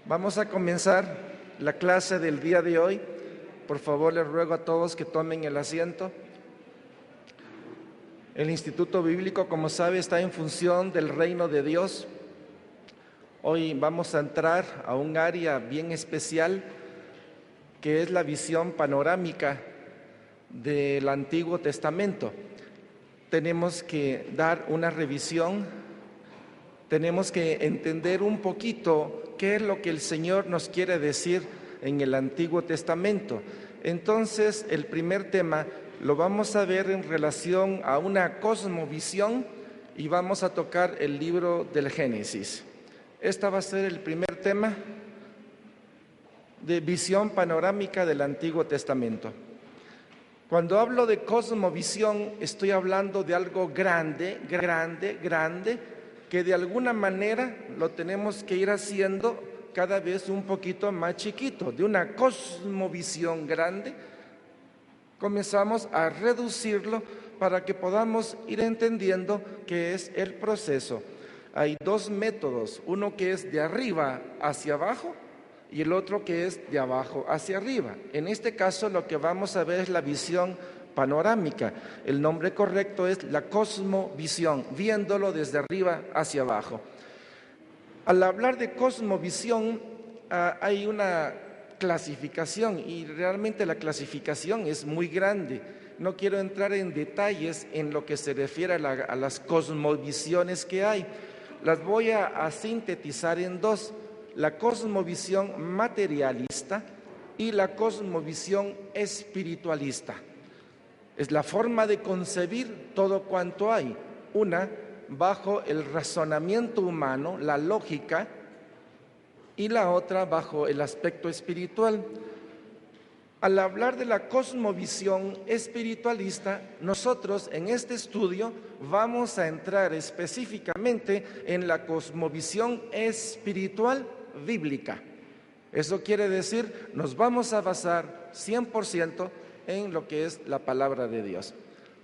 Vamos a comenzar la clase del día de hoy. Por favor, les ruego a todos que tomen el asiento. El Instituto Bíblico, como sabe, está en función del reino de Dios. Hoy vamos a entrar a un área bien especial, que es la visión panorámica del Antiguo Testamento. Tenemos que dar una revisión, tenemos que entender un poquito qué es lo que el Señor nos quiere decir en el Antiguo Testamento. Entonces, el primer tema lo vamos a ver en relación a una cosmovisión y vamos a tocar el libro del Génesis. Este va a ser el primer tema de visión panorámica del Antiguo Testamento. Cuando hablo de cosmovisión, estoy hablando de algo grande, que de alguna manera lo tenemos que ir haciendo cada vez un poquito más chiquito. De una cosmovisión grande, comenzamos a reducirlo para que podamos ir entendiendo qué es el proceso. Hay dos métodos, uno que es de arriba hacia abajo y el otro que es de abajo hacia arriba. En este caso lo que vamos a ver es la visión panorámica. El nombre correcto es la cosmovisión, viéndolo desde arriba hacia abajo. Al hablar de cosmovisión hay una clasificación y realmente la clasificación es muy grande. No quiero entrar en detalles en lo que se refiere a las cosmovisiones que hay. Las voy a sintetizar en dos: la cosmovisión materialista y la cosmovisión espiritualista. Es la forma de concebir todo cuanto hay, una bajo el razonamiento humano, la lógica, y la otra bajo el aspecto espiritual. Al hablar de la cosmovisión espiritualista, nosotros en este estudio vamos a entrar específicamente en la cosmovisión espiritual bíblica. Eso quiere decir, nos vamos a basar 100% en lo que es la palabra de Dios,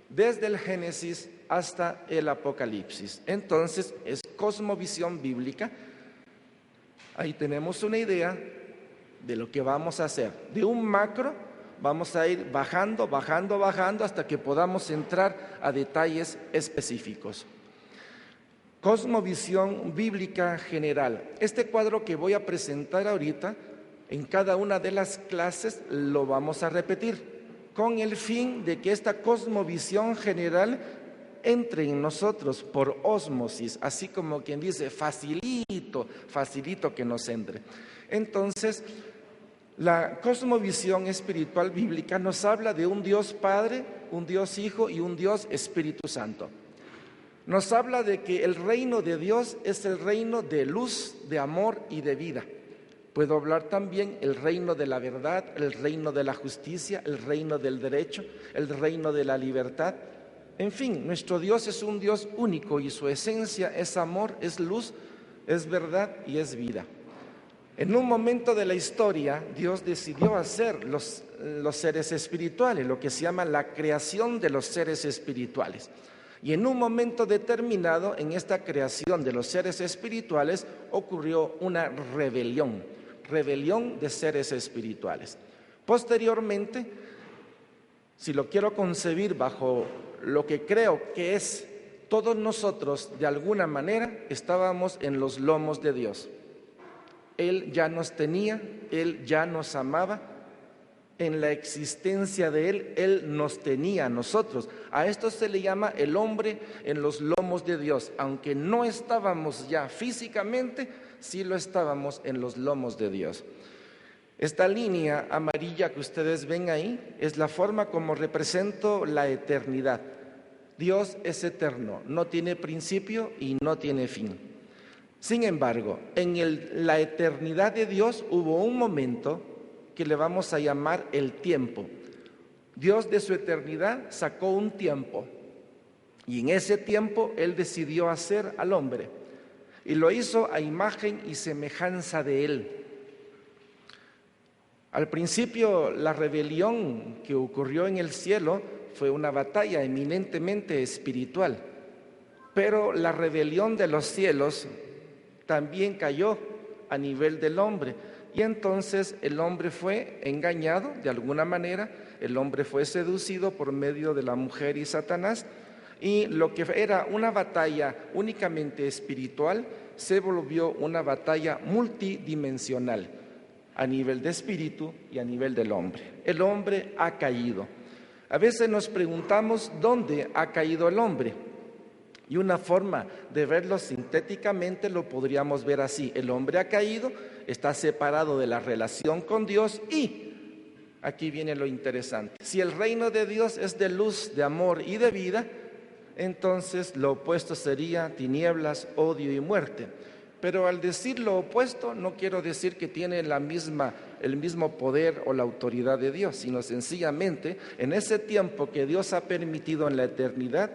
desde el Génesis hasta el Apocalipsis. Entonces, es cosmovisión bíblica. Ahí tenemos una idea de lo que vamos a hacer. De un macro vamos a ir bajando hasta que podamos entrar a detalles específicos. Cosmovisión bíblica general. Este cuadro que voy a presentar ahorita, en cada una de las clases lo vamos a repetir, con el fin de que esta cosmovisión general entre en nosotros por ósmosis, así como quien dice, facilito que nos entre. Entonces, la cosmovisión espiritual bíblica nos habla de un Dios Padre, un Dios Hijo y un Dios Espíritu Santo. Nos habla de que el reino de Dios es el reino de luz, de amor y de vida. Puedo hablar también el reino de la verdad, el reino de la justicia, el reino del derecho, el reino de la libertad. En fin, nuestro Dios es un Dios único y su esencia es amor, es luz, es verdad y es vida. En un momento de la historia, Dios decidió hacer los seres espirituales, lo que se llama la creación de los seres espirituales. Y en un momento determinado, en esta creación de los seres espirituales, ocurrió una rebelión de seres espirituales. Posteriormente, si lo quiero concebir bajo lo que creo que es, todos nosotros de alguna manera estábamos en los lomos de Dios. Él ya nos tenía, Él ya nos amaba. En la existencia de Él, Él nos tenía a nosotros. A esto se le llama el hombre en los lomos de Dios. Aunque no estábamos ya físicamente, sí lo estábamos en los lomos de Dios. Esta línea amarilla que ustedes ven ahí es la forma como represento la eternidad. Dios es eterno, no tiene principio y no tiene fin. Sin embargo, en la eternidad de Dios hubo un momento que le vamos a llamar el tiempo. Dios de su eternidad sacó un tiempo y en ese tiempo Él decidió hacer al hombre y lo hizo a imagen y semejanza de Él. Al principio, la rebelión que ocurrió en el cielo fue una batalla eminentemente espiritual, pero la rebelión de los cielos también cayó a nivel del hombre. Y entonces el hombre fue engañado de alguna manera, el hombre fue seducido por medio de la mujer y Satanás, y lo que era una batalla únicamente espiritual se volvió una batalla multidimensional a nivel de espíritu y a nivel del hombre. El hombre ha caído. A veces nos preguntamos dónde ha caído el hombre. Y una forma de verlo sintéticamente lo podríamos ver así: el hombre ha caído, está separado de la relación con Dios, y aquí viene lo interesante: si el reino de Dios es de luz, de amor y de vida, entonces lo opuesto sería tinieblas, odio y muerte. Pero al decir lo opuesto no quiero decir que tiene el mismo poder o la autoridad de Dios, sino sencillamente en ese tiempo que Dios ha permitido en la eternidad,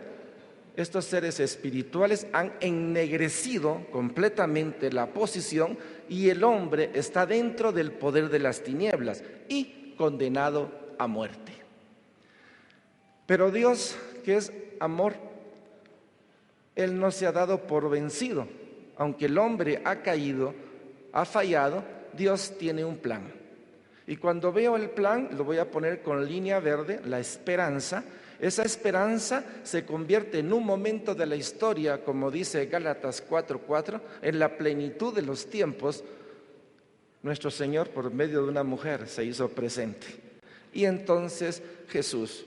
estos seres espirituales han ennegrecido completamente la posición, y el hombre está dentro del poder de las tinieblas y condenado a muerte. Pero Dios, que es amor, Él no se ha dado por vencido. Aunque el hombre ha caído, ha fallado, Dios tiene un plan. Y cuando veo el plan, lo voy a poner con línea verde: la esperanza. Esa esperanza se convierte en un momento de la historia, como dice Gálatas 4:4, en la plenitud de los tiempos. Nuestro Señor, por medio de una mujer, se hizo presente. Y entonces Jesús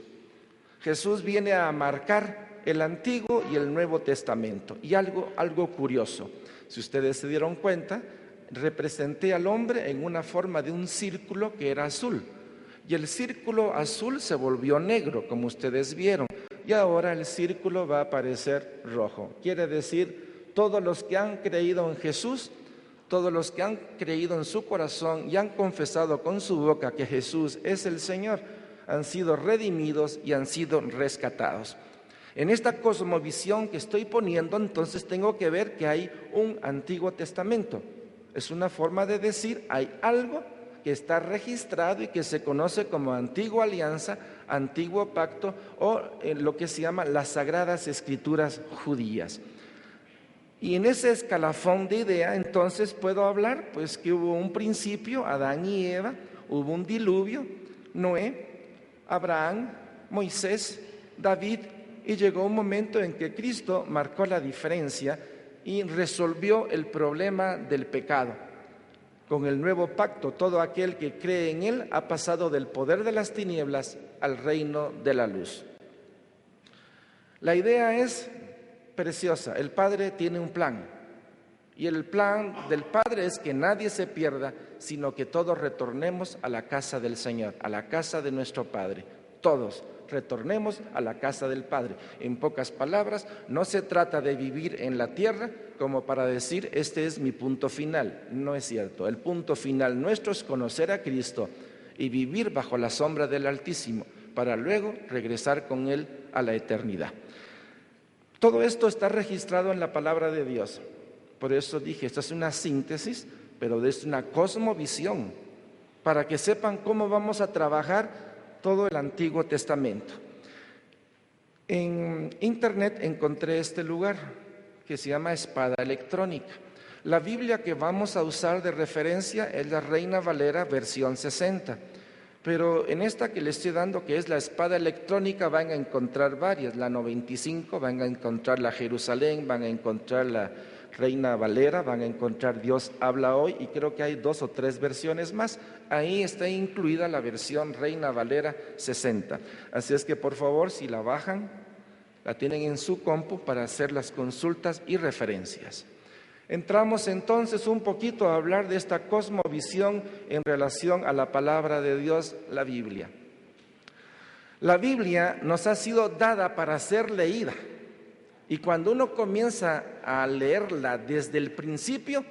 viene a marcar el Antiguo y el Nuevo Testamento. Y algo curioso, si ustedes se dieron cuenta, representé al hombre en una forma de un círculo que era azul. Y el círculo azul se volvió negro, como ustedes vieron. Y ahora el círculo va a aparecer rojo. Quiere decir, todos los que han creído en Jesús, todos los que han creído en su corazón y han confesado con su boca que Jesús es el Señor, han sido redimidos y han sido rescatados. En esta cosmovisión que estoy poniendo, entonces tengo que ver que hay un Antiguo Testamento. Es una forma de decir, hay algo que está registrado y que se conoce como Antigua Alianza, Antiguo Pacto, o lo que se llama las Sagradas Escrituras judías. Y en ese escalafón de idea, entonces puedo hablar pues que hubo un principio, Adán y Eva, hubo un diluvio, Noé, Abraham, Moisés, David, y llegó un momento en que Cristo marcó la diferencia y resolvió el problema del pecado. Con el nuevo pacto, todo aquel que cree en Él ha pasado del poder de las tinieblas al reino de la luz. La idea es preciosa. El Padre tiene un plan. Y el plan del Padre es que nadie se pierda, sino que todos retornemos a la casa del Señor, a la casa de nuestro Padre. Todos retornemos a la casa del Padre. En pocas palabras, no se trata de vivir en la tierra como para decir, este es mi punto final. No es cierto. El punto final nuestro es conocer a Cristo y vivir bajo la sombra del Altísimo, para luego regresar con Él a la eternidad. Todo esto está registrado en la palabra de Dios. Por eso dije, esto es una síntesis, pero es una cosmovisión, para que sepan cómo vamos a trabajar todo el Antiguo Testamento. En internet encontré este lugar que se llama Espada Electrónica. La Biblia que vamos a usar de referencia es la Reina Valera versión 60. Pero en esta que les estoy dando, que es la Espada Electrónica, van a encontrar varias. La 95, van a encontrar la Jerusalén, van a encontrar la Reina Valera, van a encontrar Dios habla hoy, y creo que hay 2 o 3 versiones más. Ahí está incluida la versión Reina Valera 60. Así es que por favor, si la bajan, la tienen en su compu para hacer las consultas y referencias. Entramos entonces un poquito a hablar de esta cosmovisión en relación a la palabra de Dios, la Biblia. La Biblia nos ha sido dada para ser leída. Y cuando uno comienza a leerla desde el principio,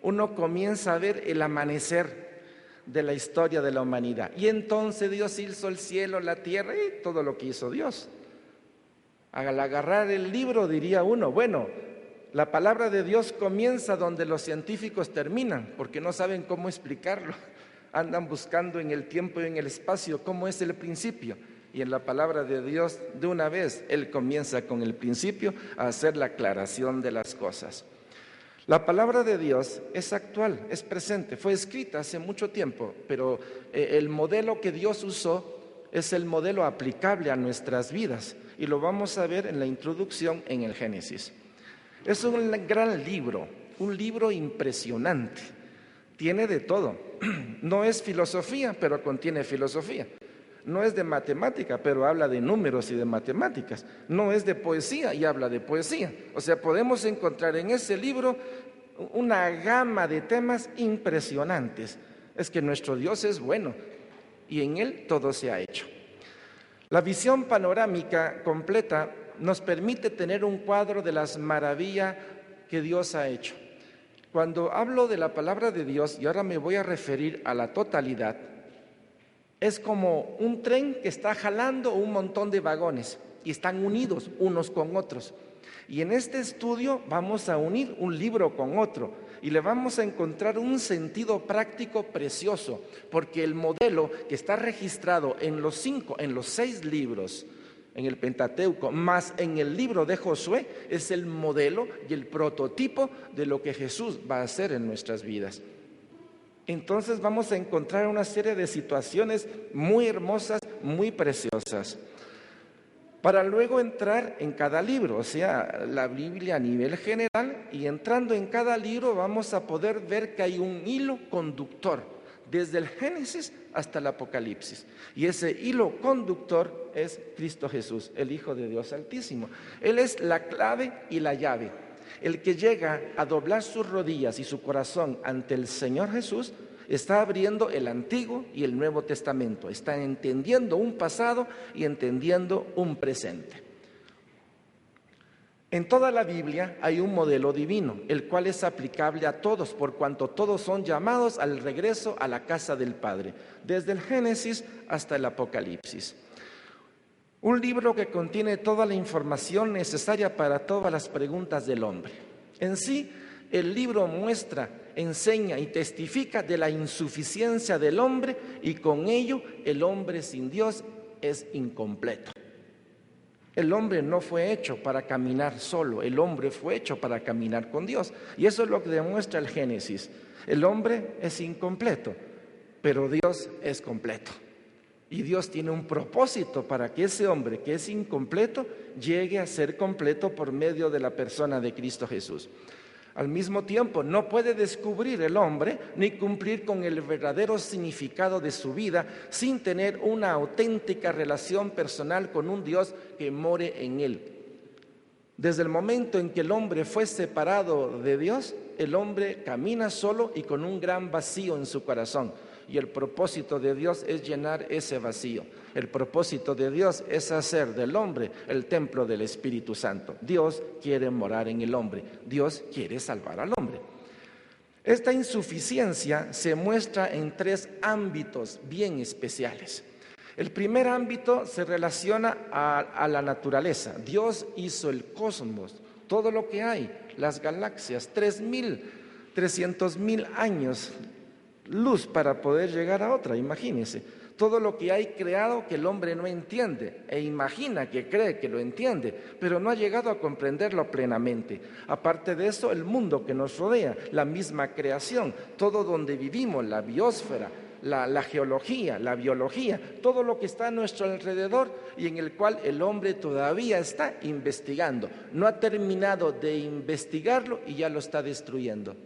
uno comienza a ver el amanecer de la historia de la humanidad. Y entonces Dios hizo el cielo, la tierra y todo lo que hizo Dios. Al agarrar el libro diría uno, bueno, la palabra de Dios comienza donde los científicos terminan, porque no saben cómo explicarlo. Andan buscando en el tiempo y en el espacio cómo es el principio. Y en la palabra de Dios, de una vez, Él comienza con el principio a hacer la aclaración de las cosas. La palabra de Dios es actual, es presente, fue escrita hace mucho tiempo, pero el modelo que Dios usó es el modelo aplicable a nuestras vidas y lo vamos a ver en la introducción en el Génesis. Es un gran libro, un libro impresionante, tiene de todo. No es filosofía, pero contiene filosofía. No es de matemática, pero habla de números y de matemáticas. No es de poesía y habla de poesía. O sea, podemos encontrar en ese libro una gama de temas impresionantes. Es que nuestro Dios es bueno y en Él todo se ha hecho. La visión panorámica completa nos permite tener un cuadro de las maravillas que Dios ha hecho. Cuando hablo de la palabra de Dios, y ahora me voy a referir a la totalidad, es como un tren que está jalando un montón de vagones y están unidos unos con otros. Y en este estudio vamos a unir un libro con otro y le vamos a encontrar un sentido práctico precioso, porque el modelo que está registrado en los 6 libros, en el Pentateuco, más en el libro de Josué, es el modelo y el prototipo de lo que Jesús va a hacer en nuestras vidas. Entonces vamos a encontrar una serie de situaciones muy hermosas, muy preciosas, para luego entrar en cada libro, o sea, la Biblia a nivel general, y entrando en cada libro vamos a poder ver que hay un hilo conductor, desde el Génesis hasta el Apocalipsis. Y ese hilo conductor es Cristo Jesús, el Hijo de Dios Altísimo. Él es la clave y la llave. El que llega a doblar sus rodillas y su corazón ante el Señor Jesús está abriendo el Antiguo y el Nuevo Testamento, está entendiendo un pasado y entendiendo un presente. En toda la Biblia hay un modelo divino, el cual es aplicable a todos, por cuanto todos son llamados al regreso a la casa del Padre, desde el Génesis hasta el Apocalipsis. Un libro que contiene toda la información necesaria para todas las preguntas del hombre. En sí, el libro muestra, enseña y testifica de la insuficiencia del hombre y con ello el hombre sin Dios es incompleto. El hombre no fue hecho para caminar solo, el hombre fue hecho para caminar con Dios. Y eso es lo que demuestra el Génesis. El hombre es incompleto, pero Dios es completo. Y Dios tiene un propósito para que ese hombre que es incompleto llegue a ser completo por medio de la persona de Cristo Jesús. Al mismo tiempo, no puede descubrir el hombre ni cumplir con el verdadero significado de su vida sin tener una auténtica relación personal con un Dios que more en él. Desde el momento en que el hombre fue separado de Dios, el hombre camina solo y con un gran vacío en su corazón. Y el propósito de Dios es llenar ese vacío. El propósito de Dios es hacer del hombre el templo del Espíritu Santo. Dios quiere morar en el hombre. Dios quiere salvar al hombre. Esta insuficiencia se muestra en 3 ámbitos bien especiales. El primer ámbito se relaciona a la naturaleza. Dios hizo el cosmos, todo lo que hay, las galaxias, 3.300.000 años luz para poder llegar a otra, imagínense. Todo lo que hay creado que el hombre no entiende e imagina que cree que lo entiende, pero no ha llegado a comprenderlo plenamente. Aparte de eso, el mundo que nos rodea, la misma creación, todo donde vivimos, la biosfera, la geología, la biología, todo lo que está a nuestro alrededor y en el cual el hombre todavía está investigando. No ha terminado de investigarlo y ya lo está destruyendo.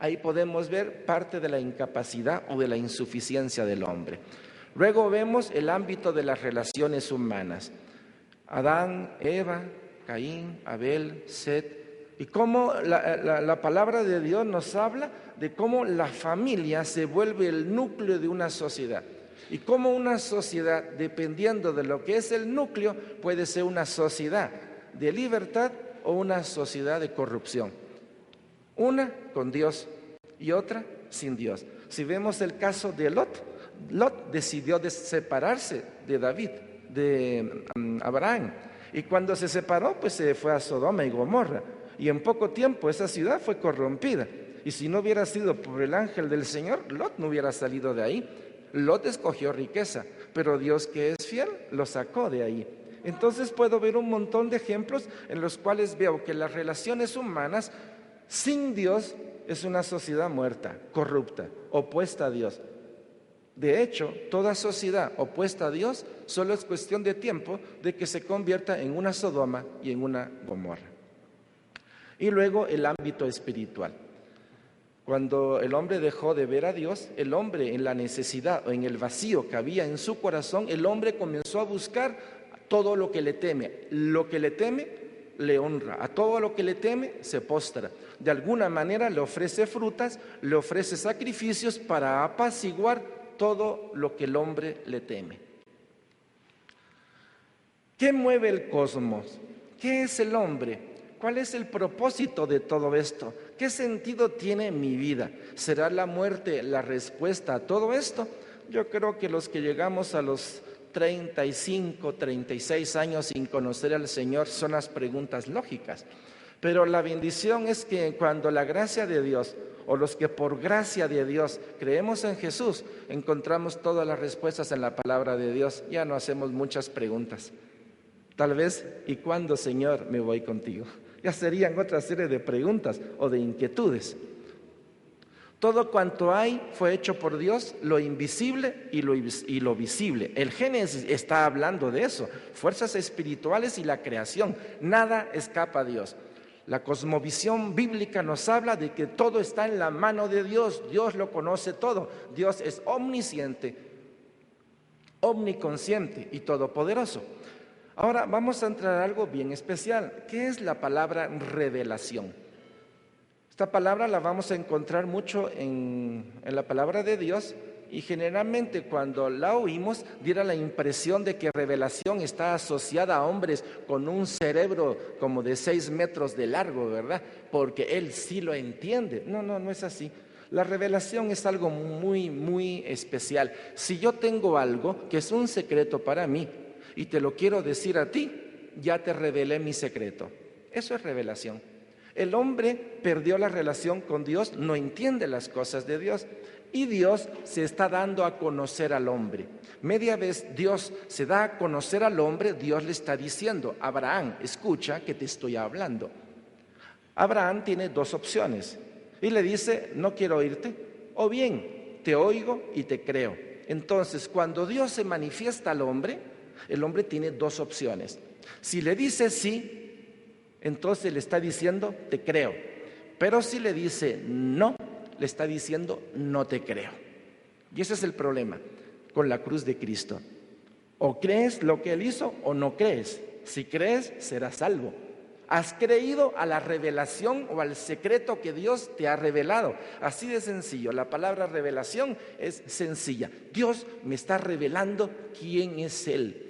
Ahí podemos ver parte de la incapacidad o de la insuficiencia del hombre. Luego vemos el ámbito de las relaciones humanas. Adán, Eva, Caín, Abel, Set. Y cómo la palabra de Dios nos habla de cómo la familia se vuelve el núcleo de una sociedad. Y cómo una sociedad, dependiendo de lo que es el núcleo, puede ser una sociedad de libertad o una sociedad de corrupción. Una con Dios y otra sin Dios. Si vemos el caso de Lot, Lot decidió separarse de David, de Abraham. Y cuando se separó, pues se fue a Sodoma y Gomorra. Y en poco tiempo esa ciudad fue corrompida. Y si no hubiera sido por el ángel del Señor, Lot no hubiera salido de ahí. Lot escogió riqueza, pero Dios, que es fiel, lo sacó de ahí. Entonces puedo ver un montón de ejemplos en los cuales veo que las relaciones humanas sin Dios es una sociedad muerta, corrupta, opuesta a Dios. De hecho, toda sociedad opuesta a Dios solo es cuestión de tiempo de que se convierta en una Sodoma y en una Gomorra. Y luego el ámbito espiritual. Cuando el hombre dejó de ver a Dios, el hombre en la necesidad o en el vacío que había en su corazón, el hombre comenzó a buscar todo lo que le teme. Lo que le teme, le honra. A todo lo que le teme, se postra. De alguna manera le ofrece frutas, le ofrece sacrificios para apaciguar todo lo que el hombre le teme. ¿Qué mueve el cosmos? ¿Qué es el hombre? ¿Cuál es el propósito de todo esto? ¿Qué sentido tiene mi vida? ¿Será la muerte la respuesta a todo esto? Yo creo que los que llegamos a los 35, 36 años sin conocer al Señor son las preguntas lógicas. Pero la bendición es que cuando la gracia de Dios, o los que por gracia de Dios creemos en Jesús, encontramos todas las respuestas en la palabra de Dios, ya no hacemos muchas preguntas. Tal vez, ¿y cuándo, Señor, me voy contigo? Ya serían otra serie de preguntas o de inquietudes. Todo cuanto hay fue hecho por Dios, lo invisible y lo visible. El Génesis está hablando de eso, fuerzas espirituales y la creación. Nada escapa a Dios. La cosmovisión bíblica nos habla de que todo está en la mano de Dios. Dios lo conoce todo. Dios es omnisciente, omniconsciente y todopoderoso. Ahora vamos a entrar a algo bien especial. ¿Qué es la palabra revelación? Esta palabra la vamos a encontrar mucho en la palabra de Dios y generalmente cuando la oímos diera la impresión de que revelación está asociada a hombres con un cerebro como de 6 metros de largo, ¿verdad? Porque él sí lo entiende. No es así. La revelación es algo muy, muy especial. Si yo tengo algo que es un secreto para mí y te lo quiero decir a ti, ya te revelé mi secreto. Eso es revelación. El hombre perdió la relación con Dios, no entiende las cosas de Dios y Dios se está dando a conocer al hombre. Media vez Dios se da a conocer al hombre, Dios le está diciendo: Abraham, escucha que te estoy hablando. Abraham tiene 2 opciones y le dice: no quiero oírte, o bien te oigo y te creo. Entonces, cuando Dios se manifiesta al hombre, el hombre tiene 2 opciones. Si le dice sí, entonces le está diciendo te creo, pero si le dice no, le está diciendo no te creo. Y ese es el problema con la cruz de Cristo. O crees lo que Él hizo o no crees. Si crees, serás salvo. Has creído a la revelación o al secreto que Dios te ha revelado. Así de sencillo. La palabra revelación es sencilla. Dios me está revelando quién es Él.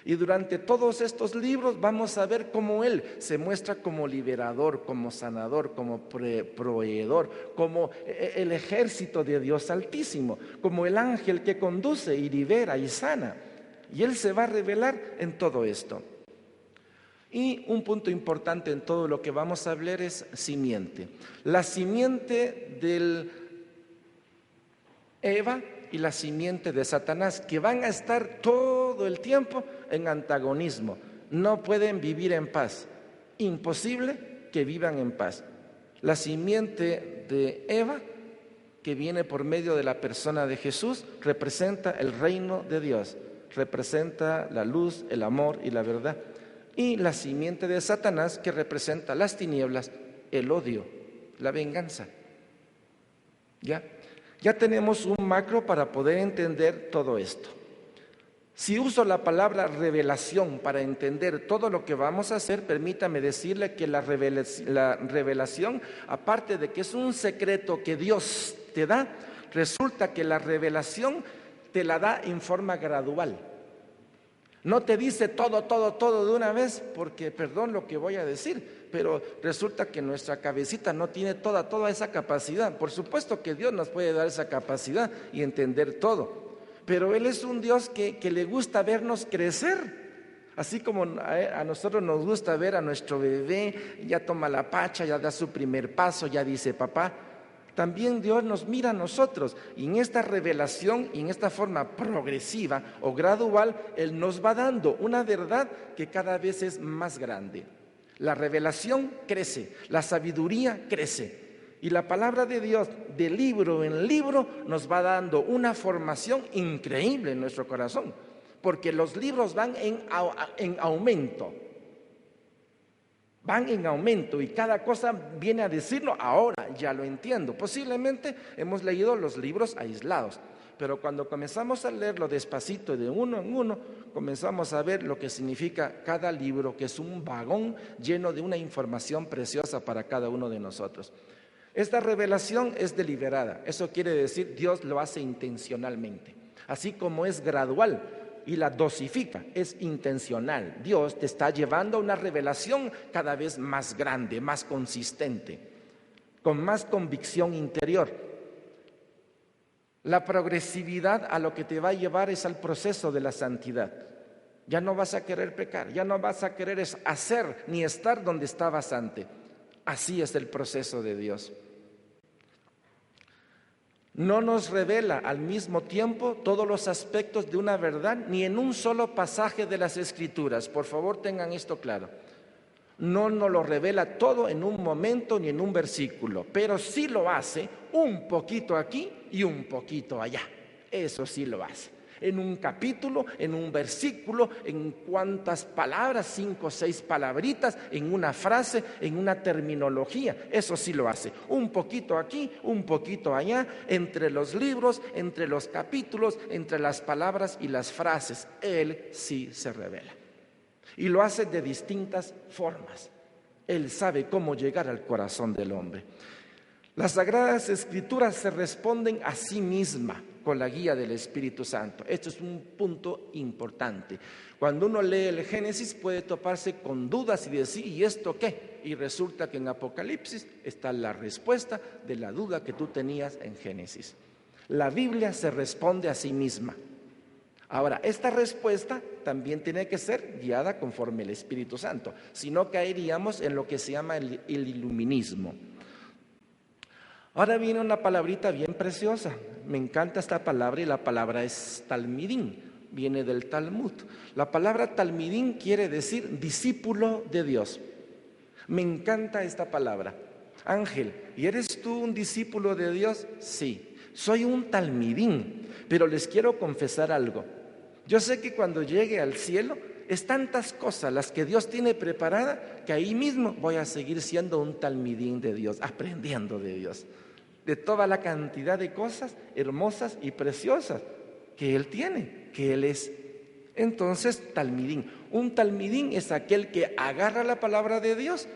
Y durante todos estos libros vamos a ver cómo Él se muestra como liberador, como sanador, como proveedor, como el ejército de Dios Altísimo, como el ángel que conduce y libera y sana. Y Él se va a revelar en todo esto. Y un punto importante en todo lo que vamos a hablar es simiente. La simiente del Eva y la simiente de Satanás, que van a estar todo el tiempo en antagonismo. No pueden vivir en paz. Imposible que vivan en paz. La simiente de Eva, que viene por medio de la persona de Jesús, representa el reino de Dios, representa la luz, el amor y la verdad. Y la simiente de Satanás, que representa las tinieblas, el odio, la venganza. Ya tenemos un macro para poder entender todo esto. Si uso la palabra revelación para entender todo lo que vamos a hacer, permítame decirle que la revelación, aparte de que es un secreto que Dios te da, resulta que la revelación te la da en forma gradual. No te dice todo de una vez, porque perdón lo que voy a decir, pero resulta que nuestra cabecita no tiene toda esa capacidad. Por supuesto que Dios nos puede dar esa capacidad y entender todo, pero Él es un Dios que le gusta vernos crecer. Así como a nosotros nos gusta ver a nuestro bebé, ya toma la pacha, ya da su primer paso, ya dice papá. también Dios nos mira a nosotros, y en esta revelación y en esta forma progresiva o gradual, Él nos va dando una verdad que cada vez es más grande. La revelación crece, la sabiduría crece, y la palabra de Dios, de libro en libro, nos va dando una formación increíble en nuestro corazón, porque los libros van en aumento. Van en aumento y cada cosa viene a decirlo, ahora ya lo entiendo. Posiblemente hemos leído los libros aislados, pero cuando comenzamos a leerlo despacito de uno en uno, comenzamos a ver lo que significa cada libro, que es un vagón lleno de una información preciosa para cada uno de nosotros. Esta revelación es deliberada, eso quiere decir Dios lo hace intencionalmente, así como es gradual y la dosifica, es intencional. Dios te está llevando a una revelación cada vez más grande, más consistente, con más convicción interior. La progresividad a lo que te va a llevar es al proceso de la santidad. Ya no vas a querer pecar, ya no vas a querer hacer ni estar donde estabas antes. Así es el proceso de Dios. No nos revela al mismo tiempo todos los aspectos de una verdad, ni en un solo pasaje de las Escrituras. Por favor, tengan esto claro. No nos lo revela todo en un momento ni en un versículo, pero sí lo hace un poquito aquí y un poquito allá. Eso sí lo hace. En un capítulo, en un versículo, en cuántas palabras, 5 o 6 palabritas, en una frase, en una terminología. Eso sí lo hace. Un poquito aquí, un poquito allá, entre los libros, entre los capítulos, entre las palabras y las frases. Él sí se revela. Y lo hace de distintas formas. Él sabe cómo llegar al corazón del hombre. Las Sagradas Escrituras se responden a sí mismas con la guía del Espíritu Santo. Esto es un punto importante. Cuando uno lee el Génesis puede toparse con dudas y decir, ¿y esto qué? Y resulta que en Apocalipsis está la respuesta de la duda que tú tenías en Génesis. La Biblia se responde a sí misma. Ahora, esta respuesta también tiene que ser guiada conforme el Espíritu Santo, si no caeríamos en lo que se llama el iluminismo. Ahora viene una palabrita bien preciosa. Me encanta esta palabra y la palabra es talmidín, viene del Talmud. La palabra talmidín quiere decir discípulo de Dios. Me encanta esta palabra. Ángel, ¿y eres tú un discípulo de Dios? Sí, soy un talmidín, pero les quiero confesar algo. Yo sé que cuando llegue al cielo es tantas cosas las que Dios tiene preparada que ahí mismo voy a seguir siendo un talmidín de Dios, aprendiendo de Dios, de toda la cantidad de cosas hermosas y preciosas que Él tiene, que Él es. Entonces, talmidín. Un talmidín es aquel que agarra la palabra de Dios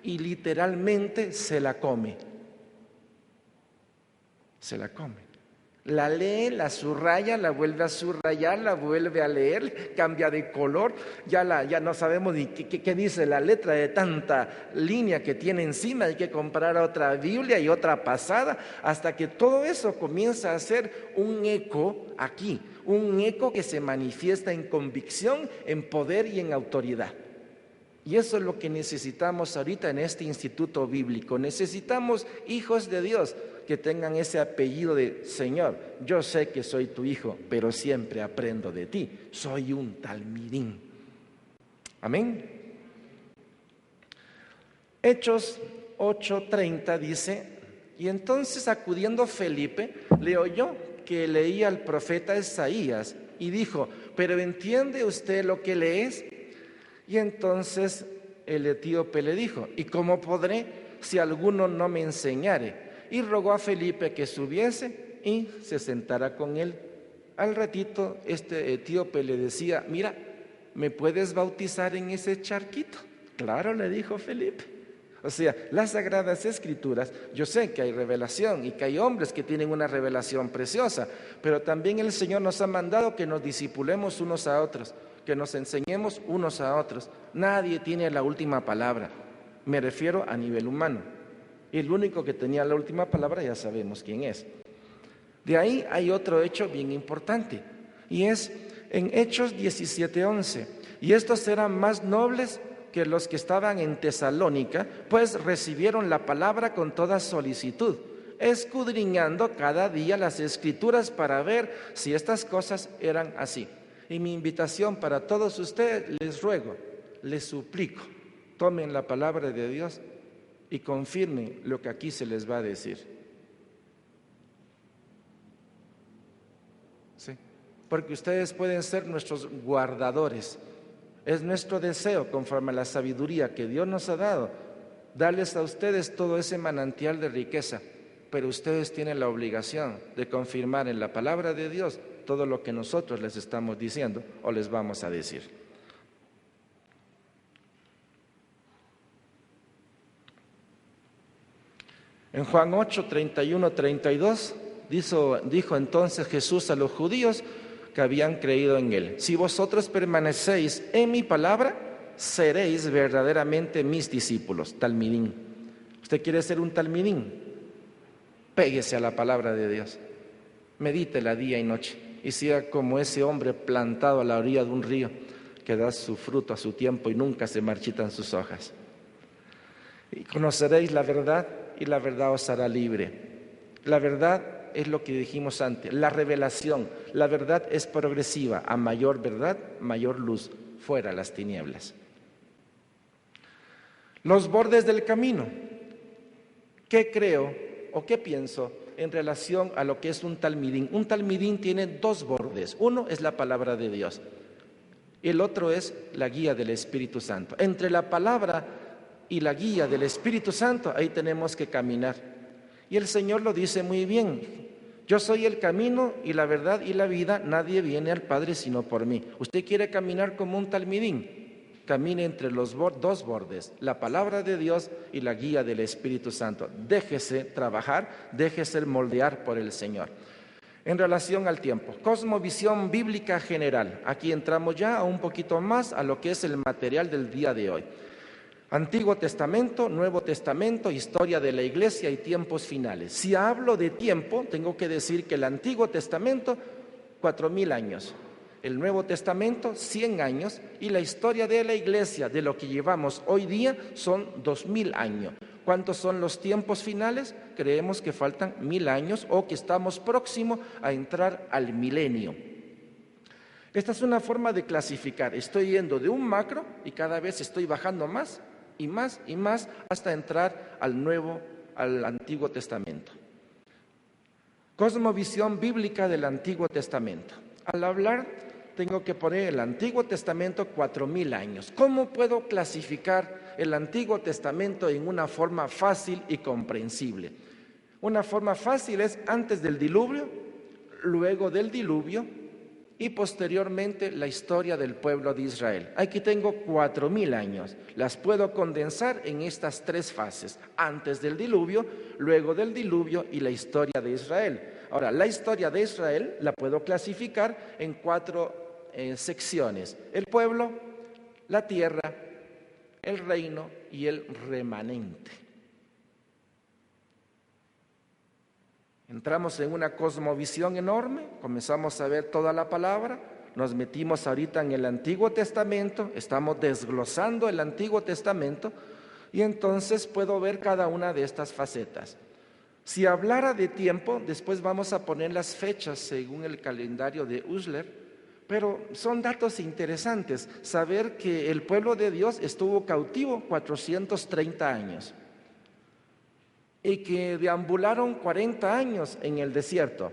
y literalmente se la come. Se la come. La lee, la subraya, la vuelve a subrayar, la vuelve a leer, cambia de color, ya no sabemos ni qué dice la letra de tanta línea que tiene encima, hay que comprar otra Biblia y otra pasada, hasta que todo eso comienza a ser un eco aquí, un eco que se manifiesta en convicción, en poder y en autoridad. Y eso es lo que necesitamos ahorita en este instituto bíblico. Necesitamos hijos de Dios que tengan ese apellido de Señor. Yo sé que soy tu hijo, pero siempre aprendo de ti. Soy un talmidín. Amén. Hechos 8:30 dice, y entonces acudiendo Felipe, le oyó que leía al profeta Isaías y dijo, ¿pero entiende usted lo que lees? Y entonces el etíope le dijo, ¿y cómo podré si alguno no me enseñare? Y rogó a Felipe que subiese y se sentara con él. Al ratito este etíope le decía, mira, ¿me puedes bautizar en ese charquito? Claro, le dijo Felipe. O sea, las Sagradas Escrituras, yo sé que hay revelación y que hay hombres que tienen una revelación preciosa, pero también el Señor nos ha mandado que nos discipulemos unos a otros, que nos enseñemos unos a otros. Nadie tiene la última palabra, me refiero a nivel humano. Y el único que tenía la última palabra ya sabemos quién es. De ahí hay otro hecho bien importante, y es en Hechos 17:11. Y estos eran más nobles que los que estaban en Tesalónica, pues recibieron la palabra con toda solicitud. escudriñando cada día las Escrituras para ver si estas cosas eran así. Y mi invitación para todos ustedes, les ruego, les suplico, tomen la palabra de Dios y confirmen lo que aquí se les va a decir. ¿Sí? Porque ustedes pueden ser nuestros guardadores. Es nuestro deseo, conforme a la sabiduría que Dios nos ha dado, darles a ustedes todo ese manantial de riqueza, pero ustedes tienen la obligación de confirmar en la palabra de Dios todo lo que nosotros les estamos diciendo o les vamos a decir. En Juan 8, 31, 32, dijo entonces Jesús a los judíos que habían creído en él: si vosotros permanecéis en mi palabra, seréis verdaderamente mis discípulos. Talmidín. ¿Usted quiere ser un talmidín? Péguese a la palabra de Dios, medítela día y noche y sea como ese hombre plantado a la orilla de un río que da su fruto a su tiempo y nunca se marchitan sus hojas. Y conoceréis la verdad y la verdad os hará libre. La verdad es lo que dijimos antes, la revelación. La verdad es progresiva, a mayor verdad, mayor luz, fuera las tinieblas. Los bordes del camino. ¿Qué creo o qué pienso en relación a lo que es un talmidín? Un talmidín tiene dos bordes. Uno es la palabra de Dios y el otro es la guía del Espíritu Santo. Entre la palabra y la guía del Espíritu Santo, ahí tenemos que caminar. Y el Señor lo dice muy bien: yo soy el camino y la verdad y la vida, nadie viene al Padre sino por mí. ¿Usted quiere caminar como un talmidín? Camine entre los dos bordes, la palabra de Dios y la guía del Espíritu Santo. Déjese trabajar, déjese moldear por el Señor. En relación al tiempo, cosmovisión bíblica general. Aquí entramos ya un poquito más a lo que es el material del día de hoy. Antiguo Testamento, Nuevo Testamento, historia de la Iglesia y tiempos finales. Si hablo de tiempo, tengo que decir que el Antiguo Testamento, 4,000 años. El Nuevo Testamento, 100 años. Y la historia de la Iglesia, de lo que llevamos hoy día, son 2,000 años. ¿Cuántos son los tiempos finales? Creemos que faltan 1,000 años o que estamos próximos a entrar al milenio. Esta es una forma de clasificar. Estoy yendo de un macro y cada vez estoy bajando más y más y más hasta entrar al Antiguo Testamento. Cosmovisión bíblica del Antiguo Testamento. Al hablar, tengo que poner el Antiguo Testamento 4,000 años. ¿Cómo puedo clasificar el Antiguo Testamento en una forma fácil y comprensible? Una forma fácil es antes del diluvio, luego del diluvio y posteriormente la historia del pueblo de Israel. Aquí tengo 4,000 años. Las puedo condensar en estas tres fases: antes del diluvio, luego del diluvio y la historia de Israel. Ahora, la historia de Israel la puedo clasificar en 4 secciones: el pueblo, la tierra, el reino y el remanente. Entramos en una cosmovisión enorme, comenzamos a ver toda la palabra, nos metimos ahorita en el Antiguo Testamento, estamos desglosando el Antiguo Testamento y entonces puedo ver cada una de estas facetas. Si hablara de tiempo, después vamos a poner las fechas según el calendario de Usler, pero son datos interesantes, saber que el pueblo de Dios estuvo cautivo 430 años. Y que deambularon 40 años en el desierto,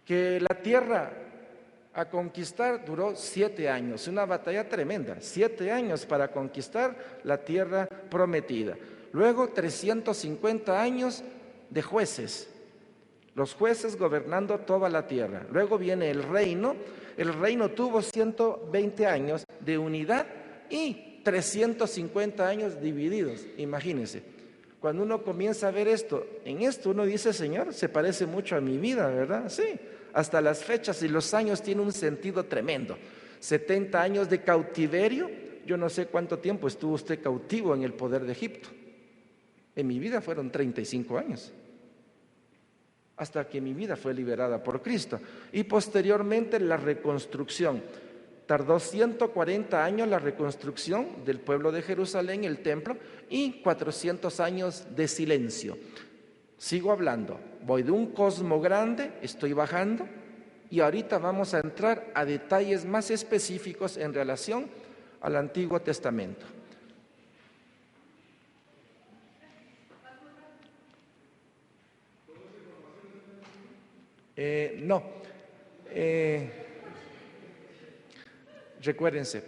que la tierra a conquistar duró 7 años, una batalla tremenda, 7 años para conquistar la tierra prometida. Luego 350 años de jueces, los jueces gobernando toda la tierra. Luego viene el reino tuvo 120 años de unidad y 350 años divididos, imagínense. Cuando uno comienza a ver esto, uno dice: Señor, se parece mucho a mi vida, ¿verdad? Sí, hasta las fechas y los años tienen un sentido tremendo. 70 años de cautiverio, yo no sé cuánto tiempo estuvo usted cautivo en el poder de Egipto. En mi vida fueron 35 años, hasta que mi vida fue liberada por Cristo. Y posteriormente la reconstrucción. Tardó 140 años la reconstrucción del pueblo de Jerusalén, el templo, y 400 años de silencio. Sigo hablando, voy de un cosmo grande, estoy bajando, y ahorita vamos a entrar a detalles más específicos en relación al Antiguo Testamento. No. Recuérdense,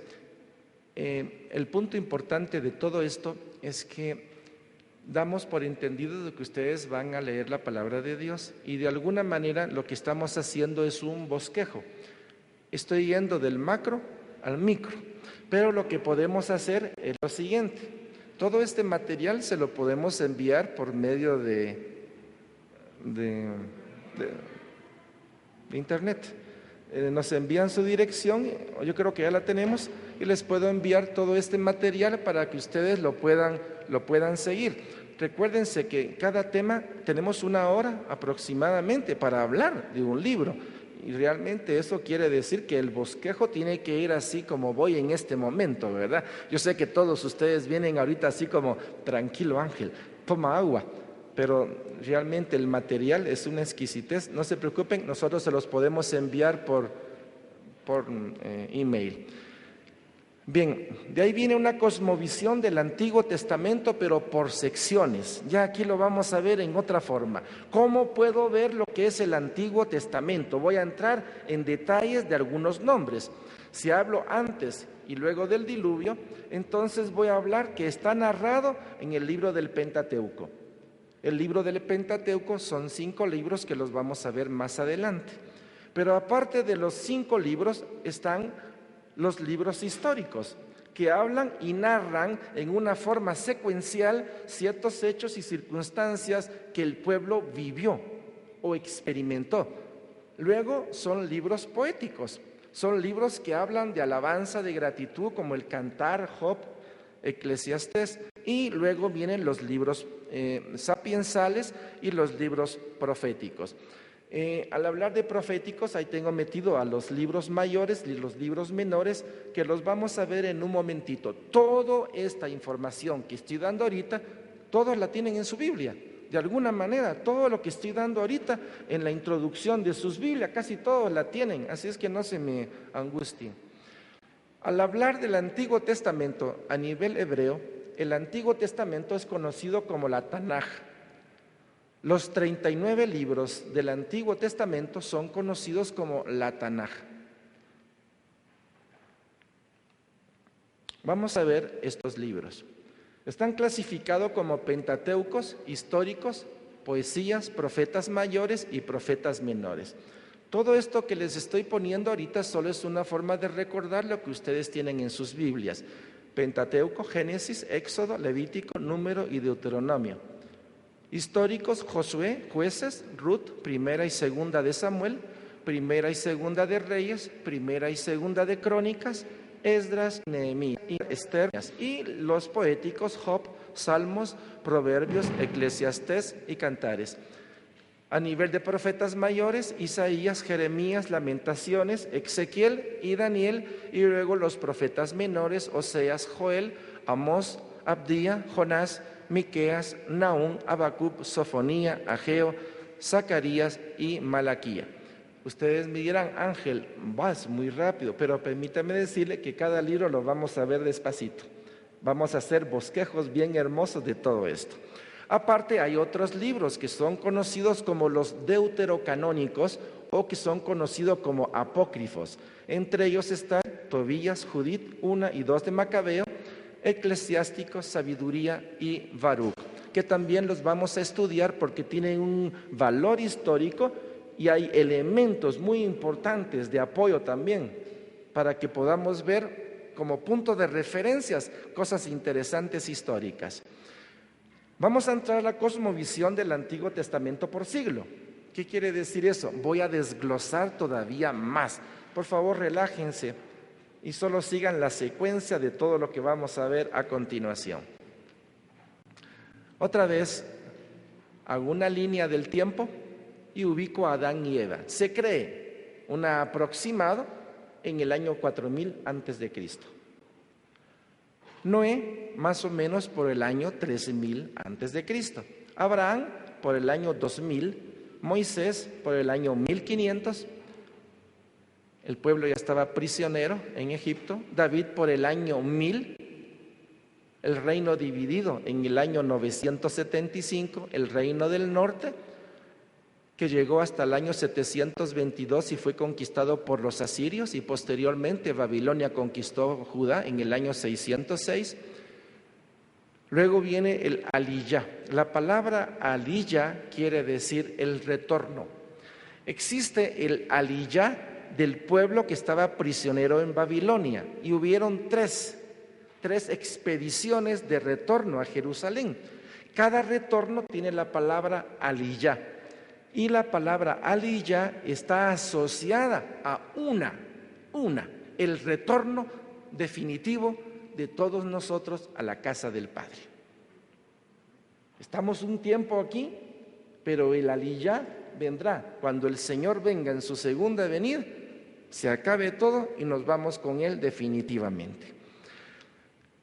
el punto importante de todo esto es que damos por entendido de que ustedes van a leer la palabra de Dios y de alguna manera lo que estamos haciendo es un bosquejo. Estoy yendo del macro al micro, pero lo que podemos hacer es lo siguiente. Todo este material se lo podemos enviar por medio de internet. Nos envían su dirección, yo creo que ya la tenemos, y les puedo enviar todo este material para que ustedes lo puedan seguir. Recuérdense que cada tema tenemos 1 hora aproximadamente para hablar de un libro, y realmente eso quiere decir que el bosquejo tiene que ir así como voy en este momento, ¿verdad? Yo sé que todos ustedes vienen ahorita así como, tranquilo Ángel, toma agua. Pero realmente el material es una exquisitez. No se preocupen, nosotros se los podemos enviar por email. Bien, de ahí viene una cosmovisión del Antiguo Testamento, pero por secciones. Ya aquí lo vamos a ver en otra forma. ¿Cómo puedo ver lo que es el Antiguo Testamento? Voy a entrar en detalles de algunos nombres. Si hablo antes y luego del diluvio, entonces voy a hablar que está narrado en el libro del Pentateuco. El libro del Pentateuco son 5 libros que los vamos a ver más adelante. Pero aparte de los 5 libros están los libros históricos, que hablan y narran en una forma secuencial ciertos hechos y circunstancias que el pueblo vivió o experimentó. Luego son libros poéticos, son libros que hablan de alabanza, de gratitud, como el Cantar, Job, Eclesiastés, y luego vienen los libros sapiensales y los libros proféticos. Al hablar de proféticos, ahí tengo metido a los libros mayores y los libros menores, que los vamos a ver en un momentito. Toda esta información que estoy dando ahorita, todos la tienen en su Biblia. De alguna manera, todo lo que estoy dando ahorita en la introducción de sus Biblias, casi todos la tienen, así es que no se me angustien. Al hablar del Antiguo Testamento a nivel hebreo, el Antiguo Testamento es conocido como la Tanaj. Los 39 libros del Antiguo Testamento son conocidos como la Tanaj. Vamos a ver estos libros. Están clasificados como pentateucos, históricos, poesías, profetas mayores y profetas menores. Todo esto que les estoy poniendo ahorita solo es una forma de recordar lo que ustedes tienen en sus Biblias. Pentateuco, Génesis, Éxodo, Levítico, Número y Deuteronomio. Históricos, Josué, Jueces, Ruth, Primera y Segunda de Samuel, Primera y Segunda de Reyes, Primera y Segunda de Crónicas, Esdras, Nehemías y Esther. Y los poéticos, Job, Salmos, Proverbios, Eclesiastés y Cantares. A nivel de profetas mayores, Isaías, Jeremías, Lamentaciones, Ezequiel y Daniel, y luego los profetas menores, Oseas, Joel, Amós, Abdía, Jonás, Miqueas, Nahum, Habacuc, Sofonía, Ageo, Zacarías y Malaquía. Ustedes me dirán, Ángel, vas muy rápido, pero permítame decirle que cada libro lo vamos a ver despacito. Vamos a hacer bosquejos bien hermosos de todo esto. Aparte, hay otros libros que son conocidos como los deuterocanónicos o que son conocidos como apócrifos. Entre ellos están Tobías, Judith, 1 y 2 de Macabeo, Eclesiásticos, Sabiduría y Baruch, que también los vamos a estudiar porque tienen un valor histórico y hay elementos muy importantes de apoyo también para que podamos ver como punto de referencias cosas interesantes históricas. Vamos a entrar a la cosmovisión del Antiguo Testamento por siglo. ¿Qué quiere decir eso? Voy a desglosar todavía más. Por favor, relájense y solo sigan la secuencia de todo lo que vamos a ver a continuación. Otra vez, hago una línea del tiempo y ubico a Adán y Eva. Se cree un aproximado en el año 4000 antes de Cristo. Noé, más o menos por el año 13000 antes de Cristo. Abraham, por el año 2000, Moisés por el año 1500, el pueblo ya estaba prisionero en Egipto, David por el año 1000, el reino dividido en el año 975, el reino del norte, que llegó hasta el año 722 y fue conquistado por los asirios, y posteriormente Babilonia conquistó Judá en el año 606. Luego viene el aliyah. La palabra aliyah quiere decir el retorno. Existe el aliyah del pueblo que estaba prisionero en Babilonia, y hubieron tres expediciones de retorno a Jerusalén. Cada retorno tiene la palabra aliyah, y la palabra aliyah está asociada a el retorno definitivo de todos nosotros a la casa del Padre. Estamos un tiempo aquí, pero el aliyah vendrá cuando el Señor venga en su segunda venida, se acabe todo y nos vamos con Él definitivamente.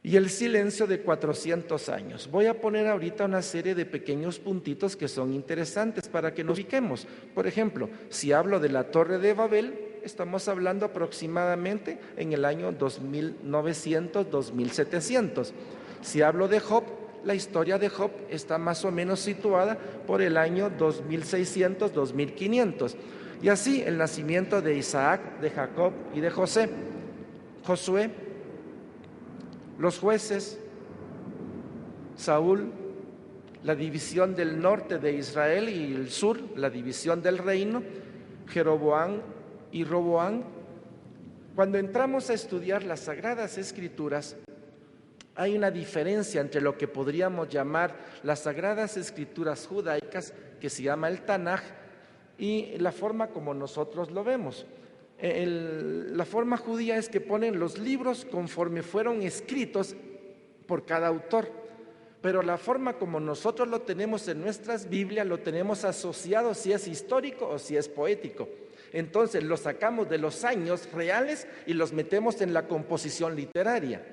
Y el silencio de 400 años. Voy a poner ahorita una serie de pequeños puntitos que son interesantes para que nos ubiquemos. Por ejemplo, si hablo de la Torre de Babel, estamos hablando aproximadamente en el año 2900, 2700. Si hablo de Job, la historia de Job está más o menos situada por el año 2600, 2500. Y así el nacimiento de Isaac, de Jacob y de Josué, los jueces, Saúl, la división del norte de Israel y el sur, la división del reino, Jeroboam y Roboam. Cuando entramos a estudiar las Sagradas Escrituras, hay una diferencia entre lo que podríamos llamar las Sagradas Escrituras judaicas, que se llama el Tanaj, y la forma como nosotros lo vemos. La forma judía es que ponen los libros conforme fueron escritos por cada autor, pero la forma como nosotros lo tenemos en nuestras Biblias lo tenemos asociado si es histórico o si es poético. Entonces lo sacamos de los años reales y los metemos en la composición literaria.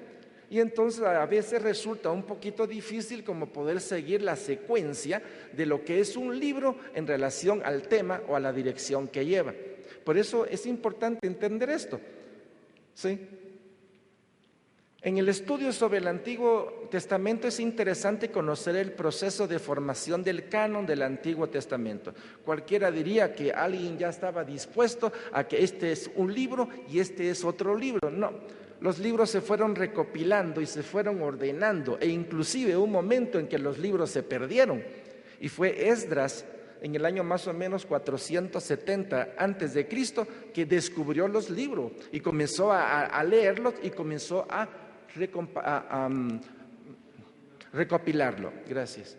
Y entonces a veces resulta un poquito difícil como poder seguir la secuencia de lo que es un libro en relación al tema o a la dirección que lleva. Por eso es importante entender esto, ¿sí? En el estudio sobre el Antiguo Testamento es interesante conocer el proceso de formación del canon del Antiguo Testamento. Cualquiera diría que alguien ya estaba dispuesto a que este es un libro y este es otro libro. No, los libros se fueron recopilando y se fueron ordenando, e inclusive hubo un momento en que los libros se perdieron, y fue Esdras en el año más o menos 470 antes de Cristo que descubrió los libros y comenzó a leerlos y comenzó a recopilarlo. Gracias.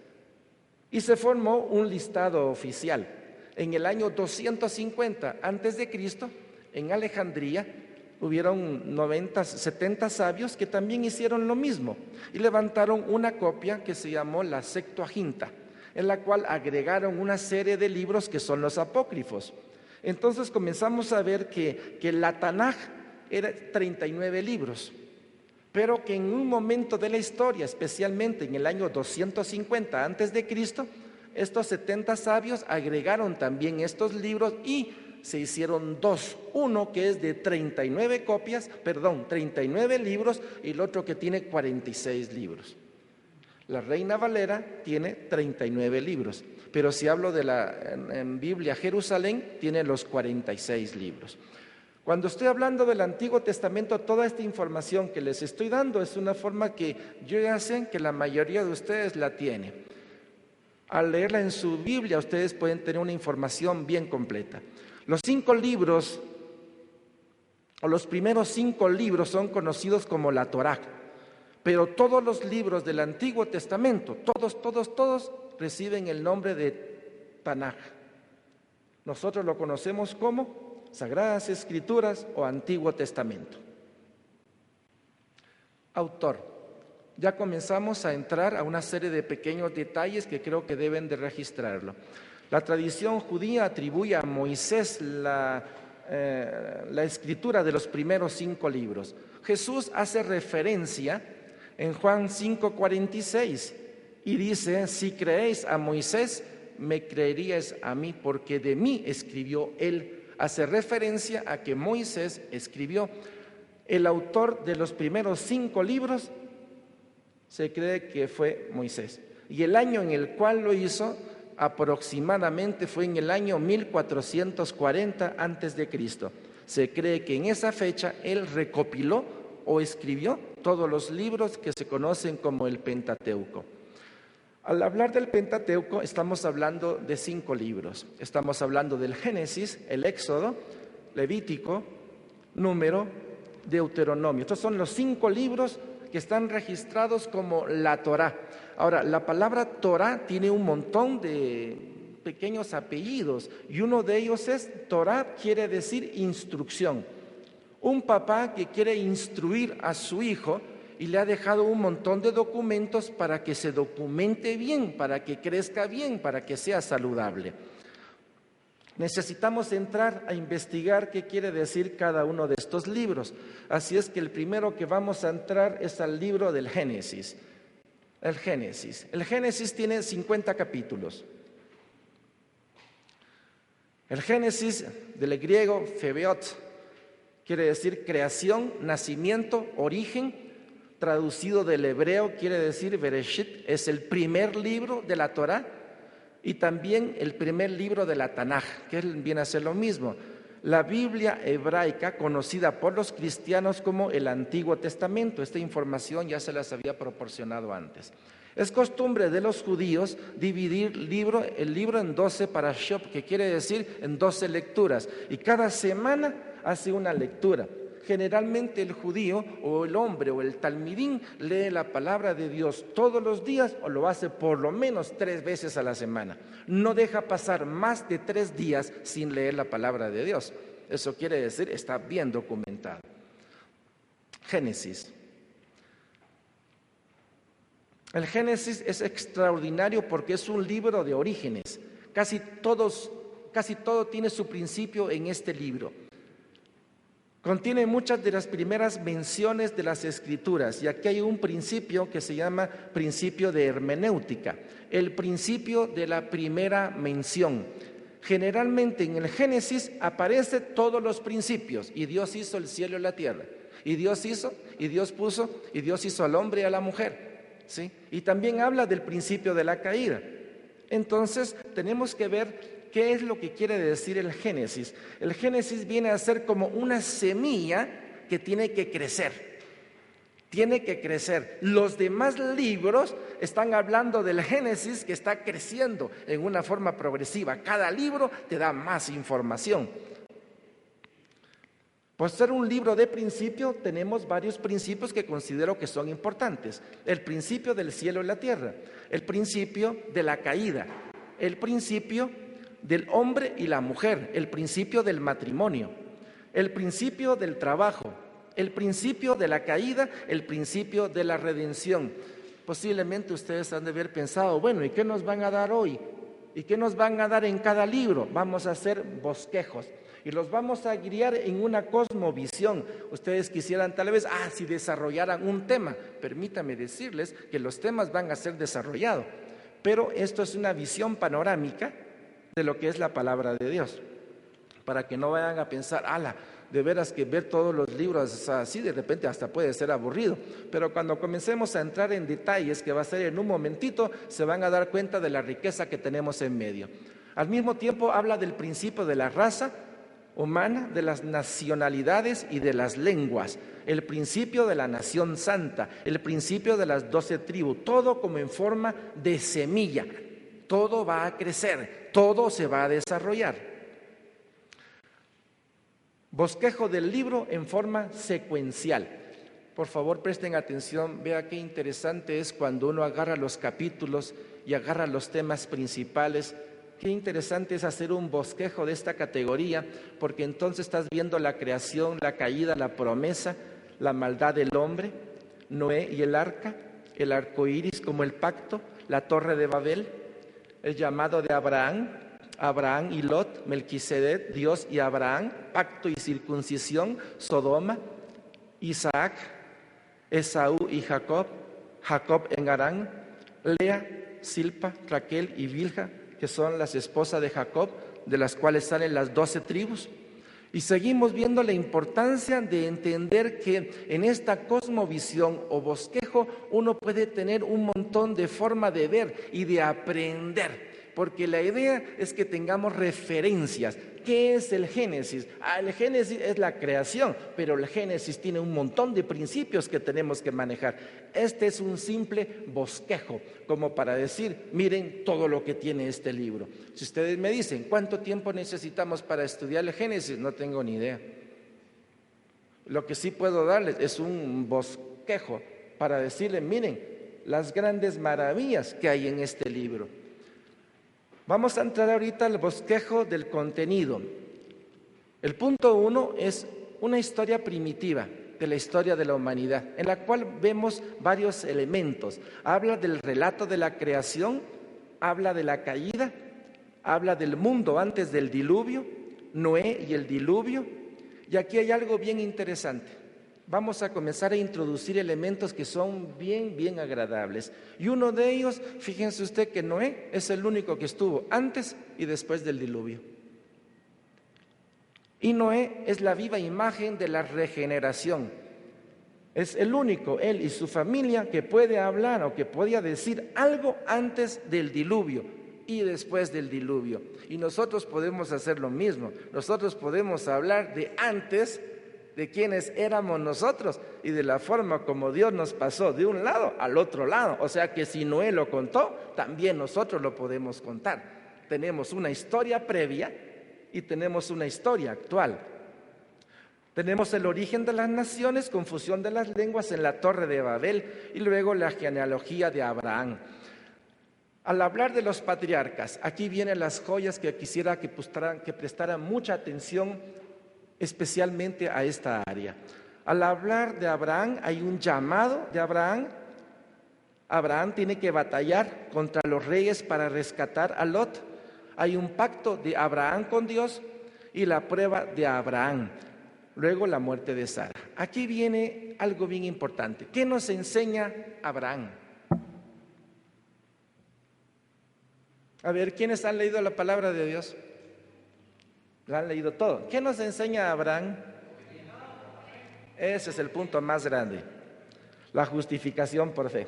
Y se formó un listado oficial. En el año 250 antes de Cristo, en Alejandría, hubieron 70 sabios que también hicieron lo mismo y levantaron una copia que se llamó la Septuaginta, en la cual agregaron una serie de libros que son los apócrifos. Entonces comenzamos a ver que la Tanaj era 39 libros, pero que en un momento de la historia, especialmente en el año 250 antes de Cristo, estos 70 sabios agregaron también estos libros y se hicieron dos, uno que es de 39 libros y el otro que tiene 46 libros. La Reina Valera tiene 39 libros, pero si hablo de en Biblia Jerusalén, tiene los 46 libros. Cuando estoy hablando del Antiguo Testamento, toda esta información que les estoy dando es una forma que yo ya sé que la mayoría de ustedes la tiene. Al leerla en su Biblia, ustedes pueden tener una información bien completa. Los 5 libros, o los primeros 5 libros, son conocidos como la Torá. Pero todos los libros del Antiguo Testamento, todos reciben el nombre de Tanaj. Nosotros lo conocemos como Sagradas Escrituras o Antiguo Testamento. Autor. Ya comenzamos a entrar a una serie de pequeños detalles que creo que deben de registrarlo. La tradición judía atribuye a Moisés la escritura de los primeros 5 libros. Jesús hace referencia en Juan 5:46 y dice: si creéis a Moisés, me creerías a mí porque de mí escribió él. Hace referencia a que Moisés escribió. El autor de los primeros 5 libros se cree que fue Moisés. Y el año en el cual lo hizo aproximadamente fue en el año 1440 a.C. Se cree que en esa fecha él recopiló o escribió todos los libros que se conocen como el Pentateuco. Al hablar del Pentateuco estamos hablando de 5 libros. Estamos hablando del Génesis, el Éxodo, Levítico, Número, Deuteronomio. Estos son los 5 libros que están registrados como la Torá. Ahora, la palabra Torá tiene un montón de pequeños apellidos y uno de ellos es Torá, quiere decir instrucción. Un papá que quiere instruir a su hijo y le ha dejado un montón de documentos para que se documente bien, para que crezca bien, para que sea saludable. Necesitamos entrar a investigar qué quiere decir cada uno de estos libros. Así es que el primero que vamos a entrar es al libro del Génesis. El Génesis tiene 50 capítulos. El Génesis, del griego febeot, quiere decir creación, nacimiento, origen. Traducido del hebreo quiere decir Bereshit, es el primer libro de la Torá y también el primer libro de la Tanaj, que viene a ser lo mismo. La Biblia hebraica, conocida por los cristianos como el Antiguo Testamento. Esta información ya se las había proporcionado antes. Es costumbre de los judíos dividir el libro en 12 parashot, que quiere decir en 12 lecturas, y cada semana hace una lectura. Generalmente el judío o el hombre o el talmidín lee la palabra de Dios todos los días o lo hace por lo menos 3 veces a la semana. No deja pasar más de 3 días sin leer la palabra de Dios. Eso quiere decir, está bien documentado. Génesis. El Génesis es extraordinario porque es un libro de orígenes. Casi todo tiene su principio en este libro. Contiene muchas de las primeras menciones de las Escrituras, y aquí hay un principio que se llama principio de hermenéutica, el principio de la primera mención. Generalmente en el Génesis aparecen todos los principios, y Dios hizo el cielo y la tierra, y Dios hizo al hombre y a la mujer, ¿sí? Y también habla del principio de la caída. Entonces tenemos que ver ¿qué es lo que quiere decir el Génesis? El Génesis viene a ser como una semilla que tiene que crecer. Tiene que crecer. Los demás libros están hablando del Génesis que está creciendo en una forma progresiva. Cada libro te da más información. Por ser un libro de principio, tenemos varios principios que considero que son importantes. El principio del cielo y la tierra, el principio de la caída, el principio del hombre y la mujer, el principio del matrimonio, el principio del trabajo, el principio de la caída, el principio de la redención. Posiblemente ustedes han de haber pensado, bueno, ¿y qué nos van a dar hoy? ¿Y qué nos van a dar en cada libro? Vamos a hacer bosquejos y los vamos a guiar en una cosmovisión. Ustedes quisieran tal vez, si desarrollaran un tema. Permítame decirles que los temas van a ser desarrollados, pero esto es una visión panorámica de lo que es la palabra de Dios, para que no vayan a pensar, de veras que ver todos los libros así de repente hasta puede ser aburrido, pero cuando comencemos a entrar en detalles, que va a ser en un momentito, se van a dar cuenta de la riqueza que tenemos en medio. Al mismo tiempo habla del principio de la raza humana, de las nacionalidades y de las lenguas, el principio de la nación santa, el principio de las 12 tribus, todo como en forma de semilla. Todo va a crecer, todo se va a desarrollar. Bosquejo del libro en forma secuencial. Por favor, presten atención, vea qué interesante es cuando uno agarra los capítulos y agarra los temas principales. Qué interesante es hacer un bosquejo de esta categoría, porque entonces estás viendo la creación, la caída, la promesa, la maldad del hombre, Noé y el arca, el arco iris como el pacto, la torre de Babel, el llamado de Abraham y Lot, Melquisedec, Dios y Abraham, pacto y circuncisión, Sodoma, Isaac, Esaú y Jacob, Jacob en Harán, Lea, Silpa, Raquel y Bilha, que son las esposas de Jacob, de las cuales salen las 12 tribus. Y seguimos viendo la importancia de entender que en esta cosmovisión o bosquejo uno puede tener un montón de forma de ver y de aprender, porque la idea es que tengamos referencias. ¿Qué es el Génesis? El Génesis es la creación, pero el Génesis tiene un montón de principios que tenemos que manejar. Este es un simple bosquejo, como para decir, miren todo lo que tiene este libro. Si ustedes me dicen, ¿cuánto tiempo necesitamos para estudiar el Génesis? No tengo ni idea. Lo que sí puedo darles es un bosquejo para decirles, miren, las grandes maravillas que hay en este libro. Vamos a entrar ahorita al bosquejo del contenido. El punto 1 es una historia primitiva de la historia de la humanidad, en la cual vemos varios elementos. Habla del relato de la creación, habla de la caída, habla del mundo antes del diluvio, Noé y el diluvio. Y aquí hay algo bien interesante. Vamos a comenzar a introducir elementos que son bien agradables. Y uno de ellos, fíjense usted que Noé es el único que estuvo antes y después del diluvio. Y Noé es la viva imagen de la regeneración. Es el único, él y su familia, que puede hablar o que podía decir algo antes del diluvio y después del diluvio. Y nosotros podemos hacer lo mismo. Nosotros podemos hablar de antes, de quiénes éramos nosotros y de la forma como Dios nos pasó de un lado al otro lado. O sea que si Noé lo contó, también nosotros lo podemos contar. Tenemos una historia previa y tenemos una historia actual. Tenemos el origen de las naciones, confusión de las lenguas en la Torre de Babel y luego la genealogía de Abraham. Al hablar de los patriarcas, aquí vienen las joyas que quisiera que prestaran mucha atención, especialmente a esta área. Al hablar de Abraham, hay un llamado de Abraham. Abraham tiene que batallar contra los reyes para rescatar a Lot. Hay un pacto de Abraham con Dios y la prueba de Abraham. Luego la muerte de Sara. Aquí viene algo bien importante. ¿Qué nos enseña Abraham? A ver, ¿quiénes han leído la palabra de Dios? La han leído todo. ¿Qué nos enseña Abraham? Ese es el punto más grande. La justificación por fe.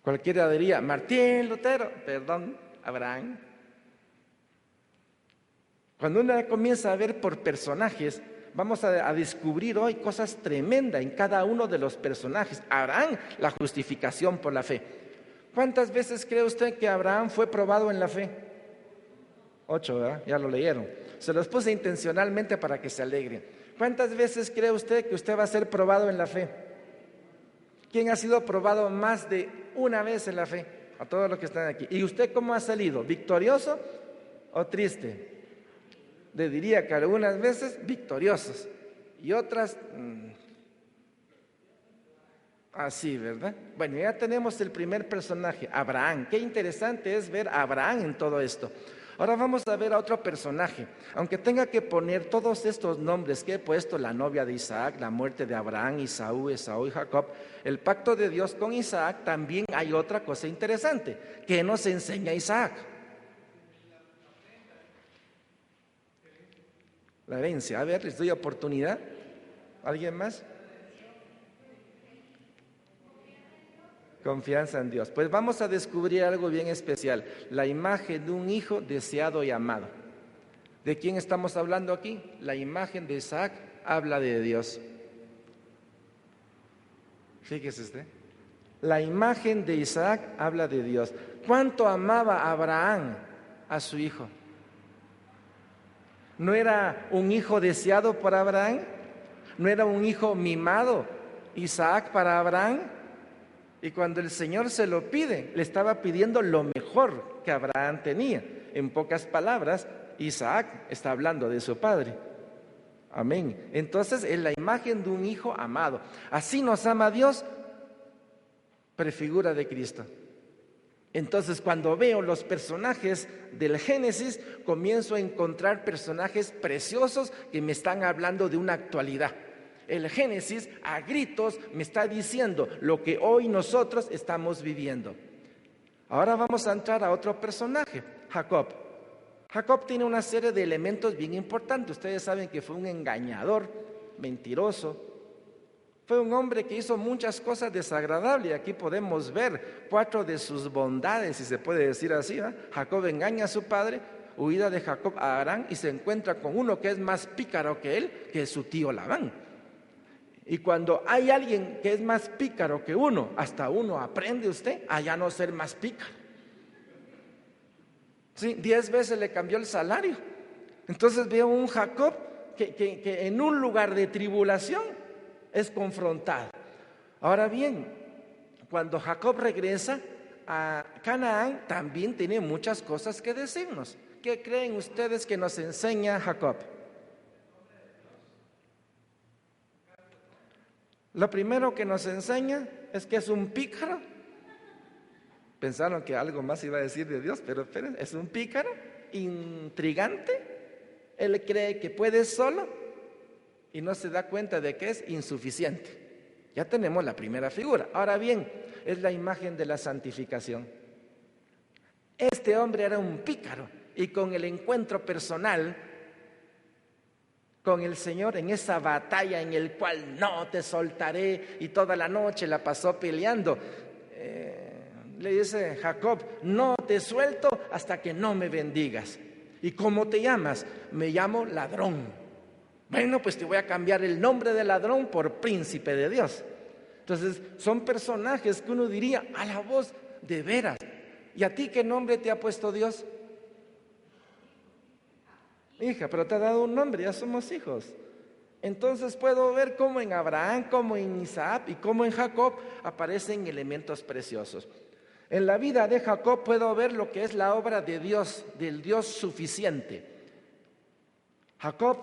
Cualquiera diría, Martín Lutero, perdón, Abraham. Cuando uno comienza a ver por personajes, vamos a descubrir hoy cosas tremendas en cada uno de los personajes. Abraham, la justificación por la fe. ¿Cuántas veces cree usted que Abraham fue probado en la fe? 8, ¿verdad? Ya lo leyeron. Se los puse intencionalmente para que se alegren. ¿Cuántas veces cree usted que usted va a ser probado en la fe? ¿Quién ha sido probado más de una vez en la fe? A todos los que están aquí. ¿Y usted cómo ha salido? ¿Victorioso o triste? Le diría que algunas veces victoriosos y otras así, ¿verdad? Bueno, ya tenemos el primer personaje, Abraham. Qué interesante es ver a Abraham en todo esto. Ahora vamos a ver a otro personaje. Aunque tenga que poner todos estos nombres que he puesto, la novia de Isaac, la muerte de Abraham, Esaú y Jacob, el pacto de Dios con Isaac, también hay otra cosa interesante. ¿Qué nos enseña Isaac? La herencia. A ver, les doy oportunidad. ¿Alguien más? Confianza en Dios. Pues vamos a descubrir algo bien especial. La imagen de un hijo deseado y amado. ¿De quién estamos hablando aquí? La imagen de Isaac habla de Dios. Fíjese usted. La imagen de Isaac habla de Dios. ¿Cuánto amaba Abraham a su hijo? ¿No era un hijo deseado por Abraham? ¿No era un hijo mimado Isaac para Abraham? Y cuando el Señor se lo pide, le estaba pidiendo lo mejor que Abraham tenía. En pocas palabras, Isaac está hablando de su padre. Amén. Entonces es la imagen de un hijo amado. Así nos ama Dios, prefigura de Cristo. Entonces cuando veo los personajes del Génesis, comienzo a encontrar personajes preciosos que me están hablando de una actualidad. El Génesis a gritos me está diciendo lo que hoy nosotros estamos viviendo. Ahora vamos a entrar a otro personaje, Jacob. Jacob tiene una serie de elementos bien importantes. Ustedes saben que fue un engañador, mentiroso. Fue un hombre que hizo muchas cosas desagradables. Aquí podemos ver 4 de sus bondades, si se puede decir así, ¿eh? Jacob engaña a su padre, huida de Jacob a Harán, y se encuentra con uno que es más pícaro que él, que es su tío Labán. Y cuando hay alguien que es más pícaro que uno, hasta uno aprende usted a ya no ser más pícaro. Sí, 10 veces le cambió el salario. Entonces veo un Jacob que en un lugar de tribulación es confrontado. Ahora bien, cuando Jacob regresa a Canaán, también tiene muchas cosas que decirnos. ¿Qué creen ustedes que nos enseña Jacob? Lo primero que nos enseña es que es un pícaro. Pensaron que algo más iba a decir de Dios, pero esperen, es un pícaro, intrigante. Él cree que puede solo y no se da cuenta de que es insuficiente. Ya tenemos la primera figura. Ahora bien, es la imagen de la santificación. Este hombre era un pícaro y con el encuentro personal con el Señor, en esa batalla en el cual no te soltaré, y toda la noche la pasó peleando, le dice Jacob: no te suelto hasta que no me bendigas. ¿Y cómo te llamas? Me llamo ladrón. Bueno, pues te voy a cambiar el nombre de ladrón por príncipe de Dios. Entonces son personajes que uno diría: a la voz, de veras. ¿Y a ti qué nombre te ha puesto Dios? Hija, pero te ha dado un nombre, ya somos hijos. Entonces puedo ver cómo en Abraham, como en Isaac y como en Jacob aparecen elementos preciosos. En la vida de Jacob puedo ver lo que es la obra de Dios, del Dios suficiente. Jacob,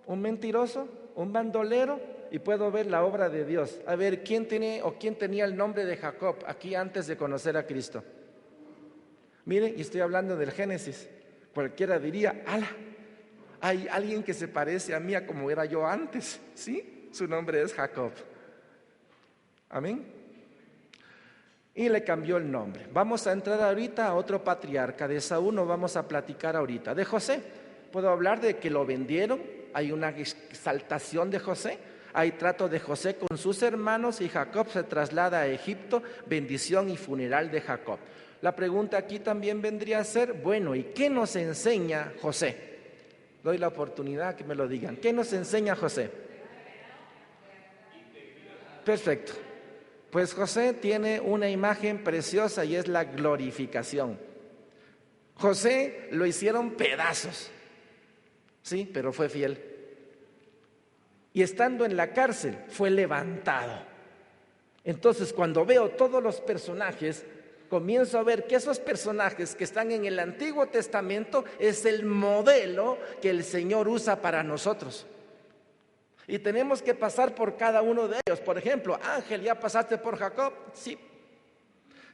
un mentiroso, un bandolero, y puedo ver la obra de Dios. A ver, ¿quién tenía el nombre de Jacob aquí antes de conocer a Cristo? Miren, y estoy hablando del Génesis. Cualquiera diría: ¡ala! Hay alguien que se parece a mí, a como era yo antes, ¿sí? Su nombre es Jacob. Amén. Y le cambió el nombre. Vamos a entrar ahorita a otro patriarca. De Esaú no vamos a platicar ahorita. De José, puedo hablar de que lo vendieron. Hay una exaltación de José. Hay trato de José con sus hermanos y Jacob se traslada a Egipto. Bendición y funeral de Jacob. La pregunta aquí también vendría a ser: bueno, ¿y qué nos enseña José? Doy la oportunidad que me lo digan. ¿Qué nos enseña José? Perfecto. Pues José tiene una imagen preciosa y es la glorificación. José lo hicieron pedazos, sí, pero fue fiel. Y estando en la cárcel fue levantado. Entonces, cuando veo todos los personajes, comienzo a ver que esos personajes que están en el Antiguo Testamento es el modelo que el Señor usa para nosotros. Y tenemos que pasar por cada uno de ellos. Por ejemplo, Ángel, ¿ya pasaste por Jacob? Sí.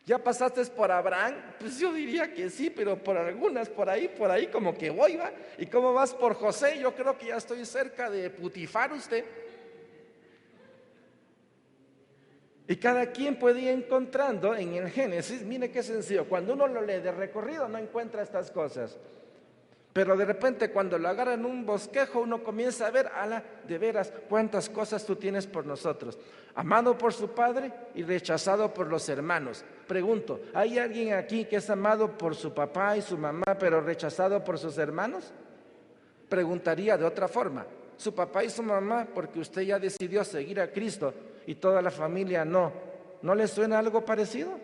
¿Ya pasaste por Abraham? Pues yo diría que sí, pero por algunas, por ahí como que voy, ¿va? ¿Y cómo vas por José? Yo creo que ya estoy cerca de Putifar usted. Y cada quien puede ir encontrando en el Génesis. Mire qué sencillo, cuando uno lo lee de recorrido no encuentra estas cosas, pero de repente cuando lo agarran en un bosquejo uno comienza a ver: ala, de veras, cuántas cosas tú tienes por nosotros. Amado por su padre y rechazado por los hermanos. Pregunto, ¿hay alguien aquí que es amado por su papá y su mamá pero rechazado por sus hermanos? Preguntaría de otra forma: su papá y su mamá, porque usted ya decidió seguir a Cristo, y toda la familia ¿no le suena algo parecido?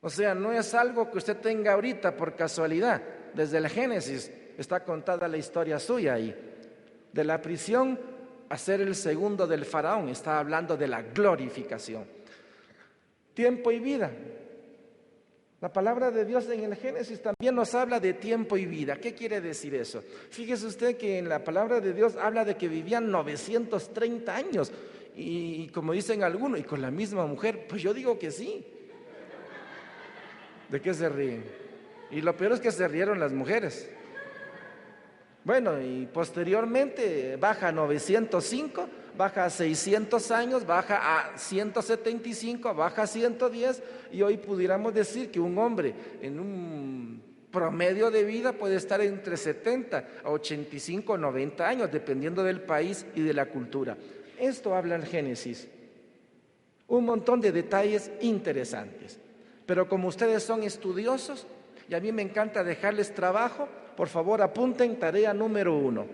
O sea, no es algo que usted tenga ahorita por casualidad. Desde el Génesis está contada la historia suya ahí. De la prisión a ser el segundo del faraón, está hablando de la glorificación. Tiempo y vida. La palabra de Dios en el Génesis también nos habla de tiempo y vida. ¿Qué quiere decir eso? Fíjese usted que en la palabra de Dios habla de que vivían 930 años. Y como dicen algunos, y con la misma mujer. Pues yo digo que sí. ¿De qué se ríen? Y lo peor es que se rieron las mujeres. Bueno, y posteriormente baja a 905, baja a 600 años, baja a 175, baja a 110, y hoy pudiéramos decir que un hombre en un promedio de vida puede estar entre 70 a 85, 90 años, dependiendo del país y de la cultura. Esto habla el Génesis. Un montón de detalles interesantes. Pero como ustedes son estudiosos, y a mí me encanta dejarles trabajo, por favor apunten tarea número 1.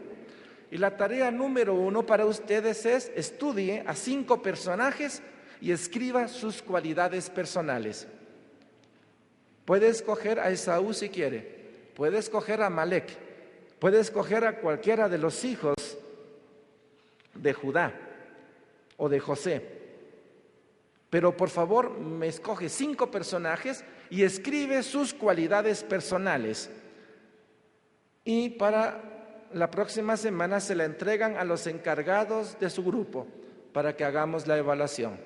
Y la tarea número 1 para ustedes es: estudie a 5 personajes y escriba sus cualidades personales. Puede escoger a Esaú si quiere, puede escoger a Amalek, puede escoger a cualquiera de los hijos de Judá o de José. Pero por favor me escoge 5 personajes y escribe sus cualidades personales. Y para la próxima semana se la entregan a los encargados de su grupo para que hagamos la evaluación.